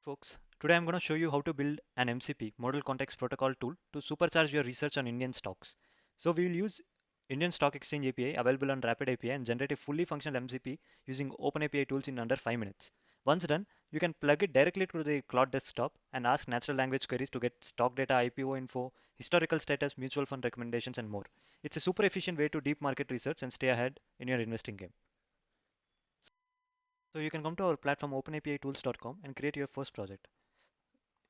Folks, today I'm going to show you how to build an MCP, Model Context Protocol tool to supercharge your research on Indian stocks. So we will use Indian Stock Exchange API available on Rapid API and generate a fully functional MCP using OpenAPI tools in under 5 minutes. Once done, you can plug it directly to the Cloud desktop and ask natural language queries to get stock data, IPO info, historical status, mutual fund recommendations, and more. It's a super efficient way to deep market research and stay ahead in your investing game. So you can come to our platform openapitools.com and create your first project.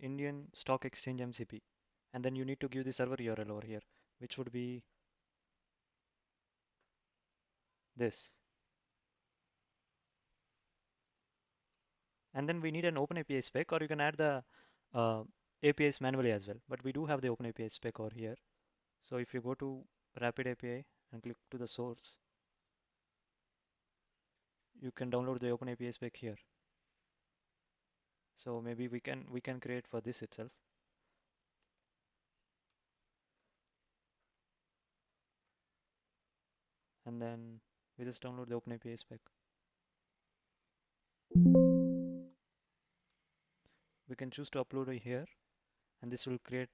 Indian Stock Exchange MCP, and then you need to give the server URL over here, which would be this. And then we need an OpenAPI spec, or you can add the uh, APIs manually as well. But we do have the OpenAPI spec over here. So if you go to Rapid API and click to the source, you can download the OpenAPI spec here. So maybe we can create for this itself. And then we just download the OpenAPI spec. We can choose to upload it here, and this will create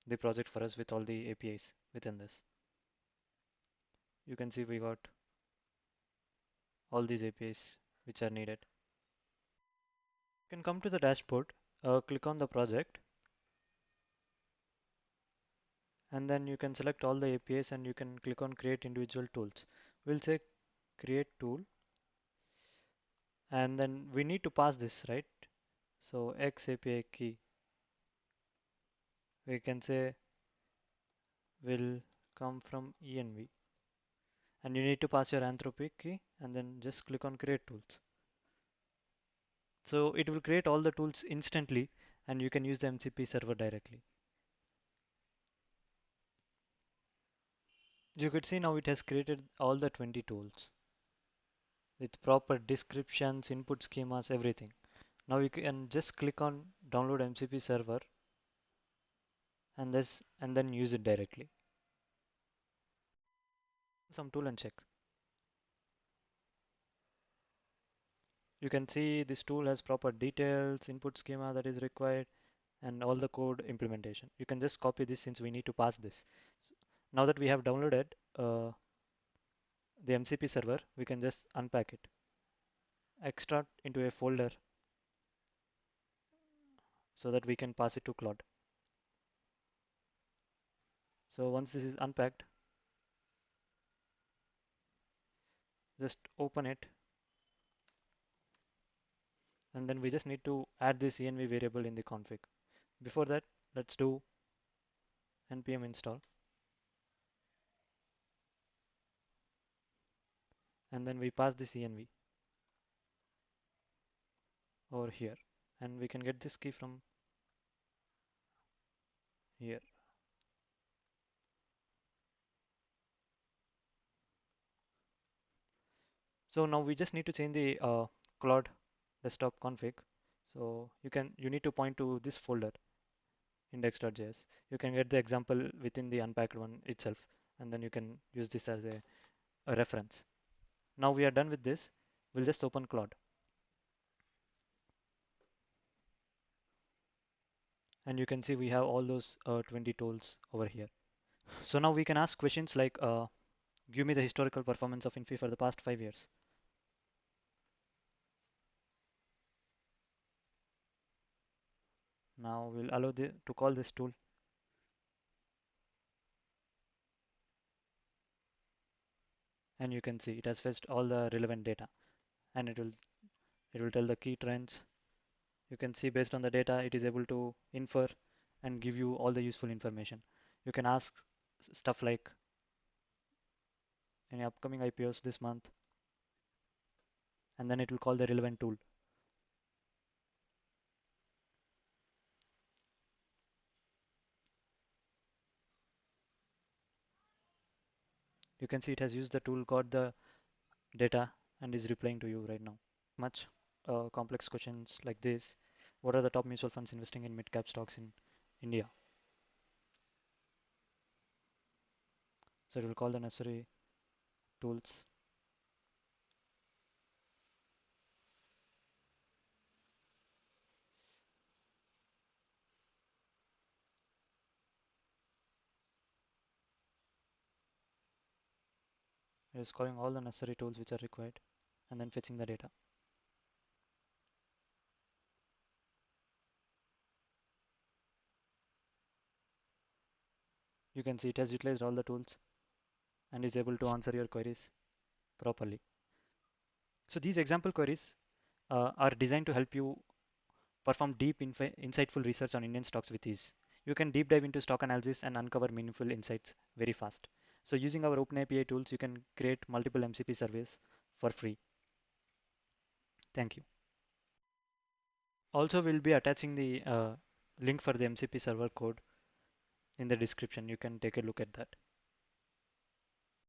the project for us with all the APIs within this. You can see we got all these APIs which are needed. You can come to the dashboard, click on the project, and then you can select all the APIs and you can click on create individual tools. We'll say create tool, and then we need to pass this, right? So X API key, we can say will come from ENV, and you need to pass your Anthropic key and then just click on create tools. So it will create all the tools instantly and you can use the MCP server directly. You could see now it has created all the 20 tools with proper descriptions, input schemas, everything. Now you can just click on download MCP server and then use it directly. Some tool and check. You can see this tool has proper details, input schema that is required, and all the code implementation. You can just copy this since we need to pass this. Now that we have downloaded the MCP server, we can just unpack it, extract into a folder so that we can pass it to Claude. So once this is unpacked, just open it, and then we just need to add this env variable in the config. Before that, let's do npm install, and then we pass this env over here, and we can get this key from here. So now we just need to change the Claude desktop config. So you need to point to this folder index.js. You can get the example within the unpacked one itself, and then you can use this as a reference. Now we are done with this. We'll just open Claude. And you can see we have all those 20 tools over here. So now we can ask questions like, give me the historical performance of Infi for the past 5 years. Now we'll allow to call this tool, and you can see it has fetched all the relevant data, and it will tell the key trends. You can see based on the data, it is able to infer and give you all the useful information. You can ask stuff like any upcoming IPOs this month, and then it will call the relevant tool. You can see it has used the tool, got the data, and is replying to you right now. Much complex questions like this. What are the top mutual funds investing in mid-cap stocks in India? So it will call the necessary tools. It is calling all the necessary tools which are required and then fetching the data. You can see it has utilized all the tools and is able to answer your queries properly. So these example queries are designed to help you perform deep, insightful research on Indian stocks with ease. You can deep dive into stock analysis and uncover meaningful insights very fast. So using our OpenAPI tools, you can create multiple MCP surveys for free. Thank you. Also, we'll be attaching the link for the MCP server code in the description. You can take a look at that.